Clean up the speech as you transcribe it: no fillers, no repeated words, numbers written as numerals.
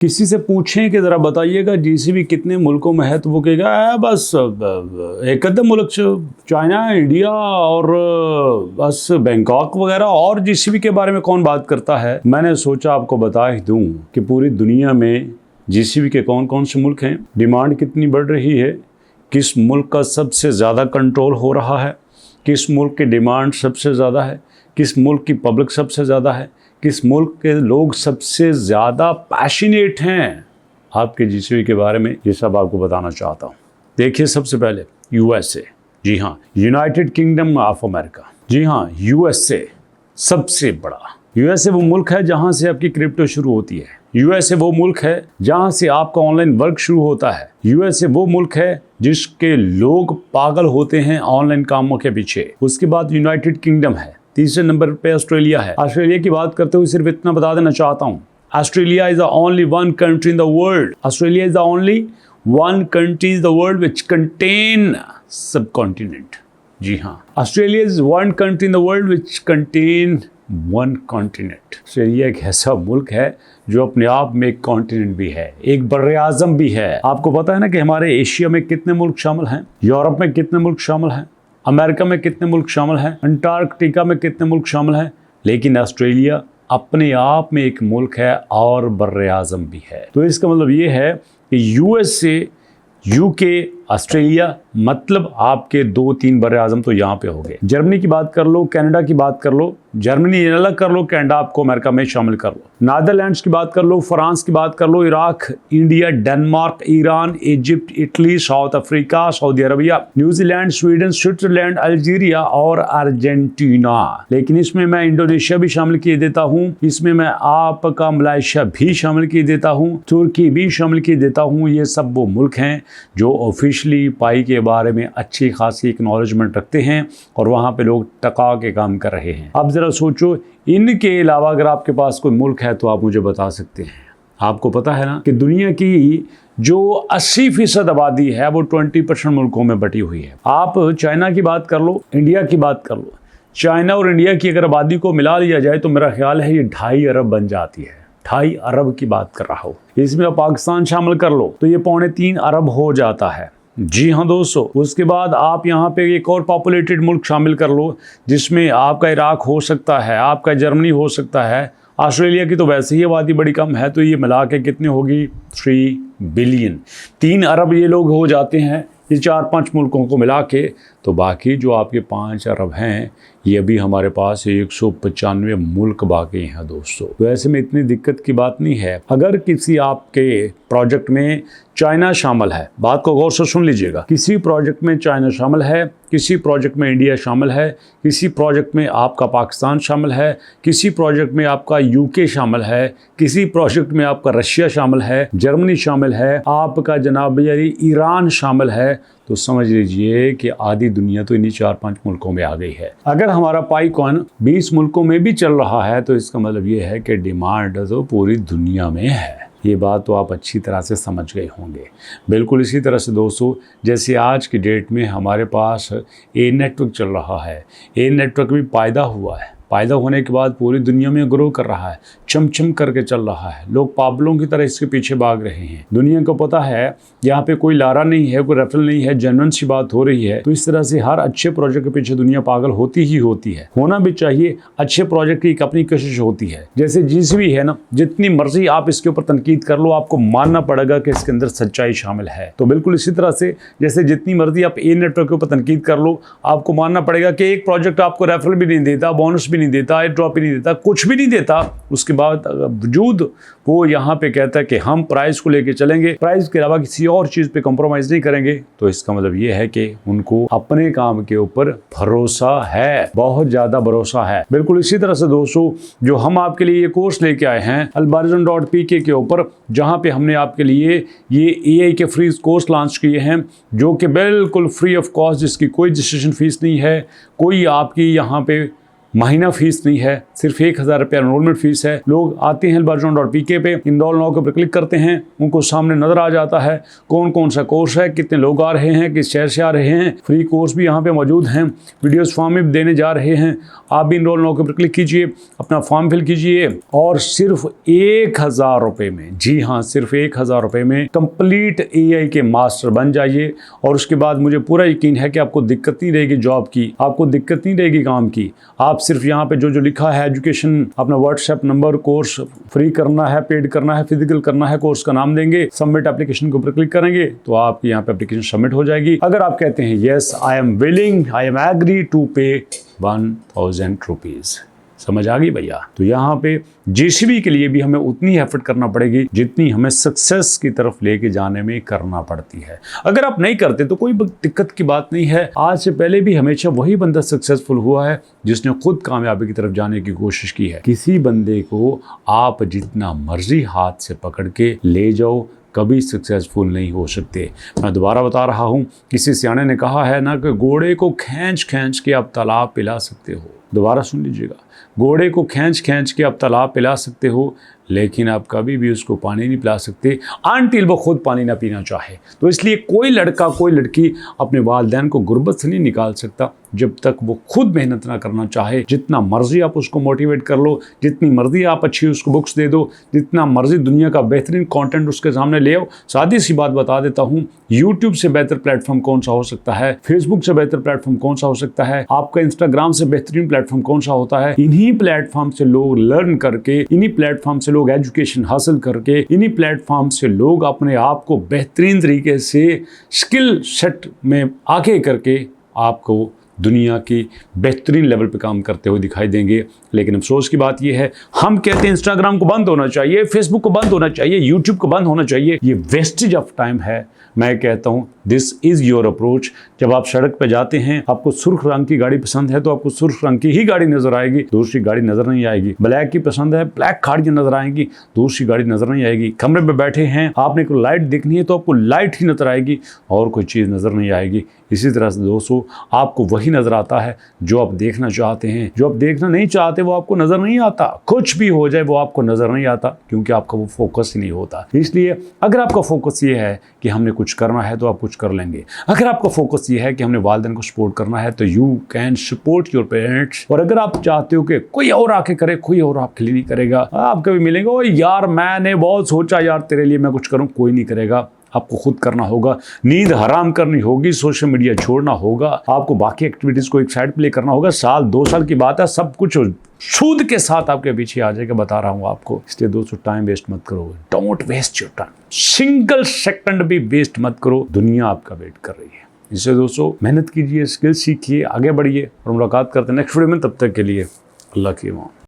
किसी से पूछें कि ज़रा बताइएगा जीसीबी कितने मुल्कों में है, तो वो कहेगा बस एक अदम मुल्क चाइना, इंडिया और बस बैंकॉक वगैरह, और जीसीबी के बारे में कौन बात करता है। मैंने सोचा आपको बता ही दूं कि पूरी दुनिया में जीसीबी के कौन कौन से मुल्क हैं, डिमांड कितनी बढ़ रही है, किस मुल्क का सबसे ज़्यादा कंट्रोल हो रहा है, किस मुल्क की डिमांड सबसे ज़्यादा है, किस मुल्क की पब्लिक सबसे ज़्यादा है, किस मुल्क के लोग सबसे ज़्यादा पैशनेट हैं आपके जीसीबी के बारे में, ये सब आपको बताना चाहता हूँ। देखिए, सबसे पहले यूएसए, जी हाँ, यूनाइटेड किंगडम ऑफ अमेरिका, जी हाँ, यूएसए सबसे बड़ा। यूएसए वो मुल्क है जहाँ से आपकी क्रिप्टो शुरू होती है। यूएसए वो मुल्क है जहाँ से आपका ऑनलाइन वर्क शुरू होता है। यूएसए वो मुल्क है जिसके लोग पागल होते हैं ऑनलाइन कामों के पीछे। उसके बाद यूनाइटेड किंगडम है, तीसरे नंबर पे ऑस्ट्रेलिया है। ऑस्ट्रेलिया की बात करते हुए सिर्फ इतना बता देना चाहता हूँ, Australia is the only one country in the world, Australia is the only one country in the world which contain subcontinent. जी हाँ, Australia is one country in the world which contain one continent. Australia एक ऐसा मुल्क है जो अपने आप में एक कॉन्टिनेंट भी है, एक बर्रे आज़म भी है। आपको पता है ना कि हमारे एशिया में कितने मुल्क शामिल हैं, यूरोप में कितने मुल्क शामिल हैं, अमेरिका में कितने मुल्क शामिल हैं, अंटार्कटिका में कितने मुल्क शामिल हैं, लेकिन ऑस्ट्रेलिया अपने आप में एक मुल्क है और बर्रे आज़म भी है। तो इसका मतलब ये है कि यूएसए, यूके, ऑस्ट्रेलिया, मतलब आपके 2-3 बर्रे आज़म तो यहाँ पे हो गए। जर्मनी की बात कर लो, कनाडा की बात कर लो, जर्मनी अलग कर लो, कनाडा आपको अमेरिका में शामिल कर लो, नीदरलैंड्स की बात कर लो, फ्रांस की बात कर लो, Iraq, India, Denmark, Iran, Egypt, Italy, South Africa, Saudi Arabia, New Zealand, Sweden, Switzerland, Algeria और अर्जेंटीना। लेकिन इसमें मैं इंडोनेशिया भी शामिल किए देता हूँ, इसमें मैं आपका मलेशिया भी शामिल किए देता हूँ, तुर्की भी शामिल किए देता हूँ। ये सब वो मुल्क हैं जो ऑफिशियली पाई के बारे में अच्छी खासी एक्नॉलेजमेंट रखते हैं और वहाँ पे लोग टका के काम कर रहे हैं। अब ज़रा सोचो, इनके अलावा अगर आपके पास कोई मुल्क है तो आप मुझे बता सकते हैं। आपको पता है ना कि दुनिया की जो 80% आबादी है वो 20% मुल्कों में बटी हुई है। आप चाइना की बात कर लो, इंडिया की बात कर लो, चाइना और इंडिया की अगर आबादी को मिला लिया जाए तो मेरा ख्याल है ये 2.5 अरब बन जाती है। 2.5 अरब की बात कर रहा हूँ। इसमें आप पाकिस्तान शामिल कर लो तो ये 2.25 अरब हो जाता है। जी हाँ दोस्तों, उसके बाद आप यहाँ पे एक और पॉपुलेटेड मुल्क शामिल कर लो जिसमें आपका इराक हो सकता है, आपका जर्मनी हो सकता है। ऑस्ट्रेलिया की तो वैसे ही आबादी बड़ी कम है, तो ये मिला के कितनी होगी, 3 बिलियन, 3 अरब ये लोग हो जाते हैं ये 4-5 मुल्कों को मिला के। तो बाकी जो आपके 5 अरब हैं ये भी हमारे पास 195 मुल्क बाकी हैं दोस्तों। तो ऐसे में इतनी दिक्कत की बात नहीं है। अगर किसी आपके प्रोजेक्ट में चाइना शामिल है, बात को गौर से सुन लीजिएगा, किसी प्रोजेक्ट में चाइना शामिल है, किसी प्रोजेक्ट में इंडिया शामिल है, किसी प्रोजेक्ट में आपका पाकिस्तान शामिल है, किसी प्रोजेक्ट में आपका यूके शामिल है, किसी प्रोजेक्ट में आपका रशिया शामिल है, जर्मनी शामिल है, आपका जनाब ईरान शामिल है, तो समझ लीजिए कि आधी दुनिया तो इन्हीं 4-5 मुल्कों में आ गई है। अगर हमारा पाईकॉइन 20 मुल्कों में भी चल रहा है तो इसका मतलब ये है कि डिमांड तो पूरी दुनिया में है। ये बात तो आप अच्छी तरह से समझ गए होंगे। बिल्कुल इसी तरह से दोस्तों, जैसे आज की डेट में हमारे पास ए नेटवर्क चल रहा है, ए नेटवर्क भी पैदा हुआ है, पैदा होने के बाद पूरी दुनिया में ग्रो कर रहा है, चमचम करके चल रहा है, लोग पागलों की तरह इसके पीछे भाग रहे हैं। दुनिया को पता है यहाँ पे कोई लारा नहीं है, कोई रेफरल नहीं है, जेन्युइन सी बात हो रही है। तो इस तरह से हर अच्छे प्रोजेक्ट के पीछे दुनिया पागल होती ही होती है, होना भी चाहिए। अच्छे प्रोजेक्ट की एक अपनी कोशिश होती है। जैसे जीसीबी है ना, जितनी मर्जी आप इसके ऊपर तनकीद कर लो, आपको मानना पड़ेगा कि इसके अंदर सच्चाई शामिल है। तो बिल्कुल इसी तरह से जैसे जितनी मर्जी आप ए नेटवर्क के ऊपर तनकीद कर लो, आपको मानना पड़ेगा कि एक प्रोजेक्ट आपको रेफरल भी नहीं देता, बोनस भी नहीं देता, एयर ड्रॉप भी नहीं देता, कुछ भी नहीं देता, उसके बाद वजूद वो यहाँ पे कहता है कि हम प्राइस को लेके चलेंगे, प्राइस के अलावा किसी और चीज पे कॉम्प्रोमाइज नहीं करेंगे। तो इसका मतलब ये है कि उनको अपने काम के ऊपर भरोसा है, बहुत ज्यादा भरोसा है। बिल्कुल इसी तरह से दोस्तों, जो हम आपके लिए ये कोर्स लेके आए हैं albarazon.pk के ऊपर, जहाँ पे हमने आपके लिए ये AI के फ्री कोर्स लॉन्च किए हैं, जो कि बिल्कुल फ्री ऑफ कॉस्ट, जिसकी कोई रजिस्ट्रेशन फीस नहीं है, कोई आपकी यहाँ पे महीना फीस नहीं है, सिर्फ 1000 रुपया एनरोलमेंट फीस है। लोग आते हैं elbajon.pk पे, इनरोल नाउ के ऊपर क्लिक करते हैं, उनको सामने नजर आ जाता है कौन कौन सा कोर्स है, कितने लोग आ रहे हैं, किस शहर से आ रहे हैं। फ्री कोर्स भी यहाँ पे मौजूद हैं, वीडियोस फॉर्म में देने जा रहे हैं। आप भी इनरोल नाउ के ऊपर क्लिक कीजिए, अपना फॉर्म फिल कीजिए और सिर्फ 1000 रुपये में, जी हाँ सिर्फ 1000 रुपये में कंप्लीट AI के मास्टर बन जाइए। और उसके बाद मुझे पूरा यकीन है कि आपको दिक्कत नहीं रहेगी जॉब की, आपको दिक्कत नहीं रहेगी काम की। आप सिर्फ यहाँ पे जो जो लिखा है एजुकेशन, अपना व्हाट्सएप नंबर, कोर्स फ्री करना है, पेड करना है, फिजिकल करना है, कोर्स का नाम देंगे, सबमिट एप्लीकेशन के ऊपर क्लिक करेंगे तो आपकी यहाँ पे एप्लीकेशन सबमिट हो जाएगी। अगर आप कहते हैं yes I am willing, I am agree to pay 1000 rupees, समझ आ गई भैया, तो यहाँ पे JCB के लिए भी हमें उतनी एफर्ट करना पड़ेगी जितनी हमें सक्सेस की तरफ लेके जाने में करना पड़ती है। अगर आप नहीं करते तो कोई दिक्कत की बात नहीं है। आज से पहले भी हमेशा वही बंदा सक्सेसफुल हुआ है जिसने खुद कामयाबी की तरफ जाने की कोशिश की है। किसी बंदे को आप जितना मर्जी हाथ से पकड़ के ले जाओ, कभी सक्सेसफुल नहीं हो सकते। मैं दोबारा बता रहा हूँ, किसी सियाने ने कहा है ना कि घोड़े को खींच खींच के आप तालाब पिला सकते हो। दोबारा सुन लीजिएगा, घोड़े को खींच खींच के आप तालाब पिला सकते हो, लेकिन आप कभी भी उसको पानी नहीं पिला सकते अनटिल वो खुद पानी ना पीना चाहे। तो इसलिए कोई लड़का कोई लड़की अपने वालिदैन को गुर्बत से नहीं निकाल सकता जब तक वो खुद मेहनत ना करना चाहे। जितना मर्जी आप उसको मोटिवेट कर लो, जितनी मर्जी आप अच्छी उसको बुक्स दे दो, जितना मर्जी दुनिया का बेहतरीन कंटेंट उसके सामने ले आओ। सादी सी बात बता देता हूँ, यूट्यूब से बेहतर प्लेटफॉर्म कौन सा हो सकता है, फेसबुक से बेहतर प्लेटफॉर्म कौन सा हो सकता है, आपका इंस्टाग्राम से बेहतरीन प्लेटफॉर्म कौन सा होता है। इन्हीं प्लेटफॉर्म से लोग लर्न करके, इन्हीं प्लेटफॉर्म से लोग एजुकेशन हासिल करके, इन्हीं प्लेटफॉर्म से लोग अपने आप को बेहतरीन तरीके से स्किल सेट में आगे करके आपको दुनिया की बेहतरीन लेवल पे काम करते हुए दिखाई देंगे। लेकिन अफसोस की बात यह है, हम कहते हैं इंस्टाग्राम को बंद होना चाहिए, फेसबुक को बंद होना चाहिए, यूट्यूब को बंद होना चाहिए। ये वेस्टेज ऑफ टाइम है। मैं कहता हूँ दिस इज़ योर अप्रोच। जब आप सड़क पे जाते हैं, आपको सुर्ख रंग की गाड़ी पसंद है तो आपको सुर्ख रंग की ही गाड़ी नजर आएगी, दूसरी गाड़ी नजर नहीं आएगी। ब्लैक की पसंद है, ब्लैक गाड़ियाँ नजर आएंगी, दूसरी गाड़ी नजर नहीं आएगी। कमरे में बैठे हैं, आपने कोई लाइट देखनी है तो आपको लाइट ही नजर आएगी और कोई चीज़ नजर नहीं आएगी। इसी तरह से दोस्तों, आपको वही नजर आता है जो आप देखना चाहते हैं। जो आप देखना नहीं चाहते वो आपको नजर नहीं आता। कुछ भी हो जाए वो आपको नजर नहीं आता, क्योंकि आपका वो फोकस ही नहीं होता। इसलिए अगर आपका फोकस ये है कि हमने कुछ करना है तो आप कुछ कर लेंगे। अगर आपका फोकस ये है कि हमने वालिदैन को सपोर्ट करना है तो you can support your parents. और अगर आप चाहते हो कि कोई और आके करे, कोई और आपके लिए नहीं करेगा, आप कभी मिलेंगे ओ यार मैंने बहुत सोचा यार तेरे लिए मैं कुछ करूं, कोई नहीं करेगा। आपको खुद करना होगा, नींद हराम करनी होगी, सोशल मीडिया छोड़ना होगा, आपको बाकी एक्टिविटीज को एक साइड प्ले करना होगा। साल 2 साल की बात है, सब कुछ सूद के साथ आपके पीछे आ जाएगा, बता रहा हूं आपको। इसलिए दोस्तों टाइम वेस्ट मत करो, don't waste your time, single second भी वेस्ट मत करो, दुनिया आपका वेट कर रही है। इससे दोस्तों मेहनत कीजिए, स्किल सीखिए, आगे बढ़िए और मुलाकात करते हैं नेक्स्ट वीडियो में। तब तक के लिए अल्लाह की अमान।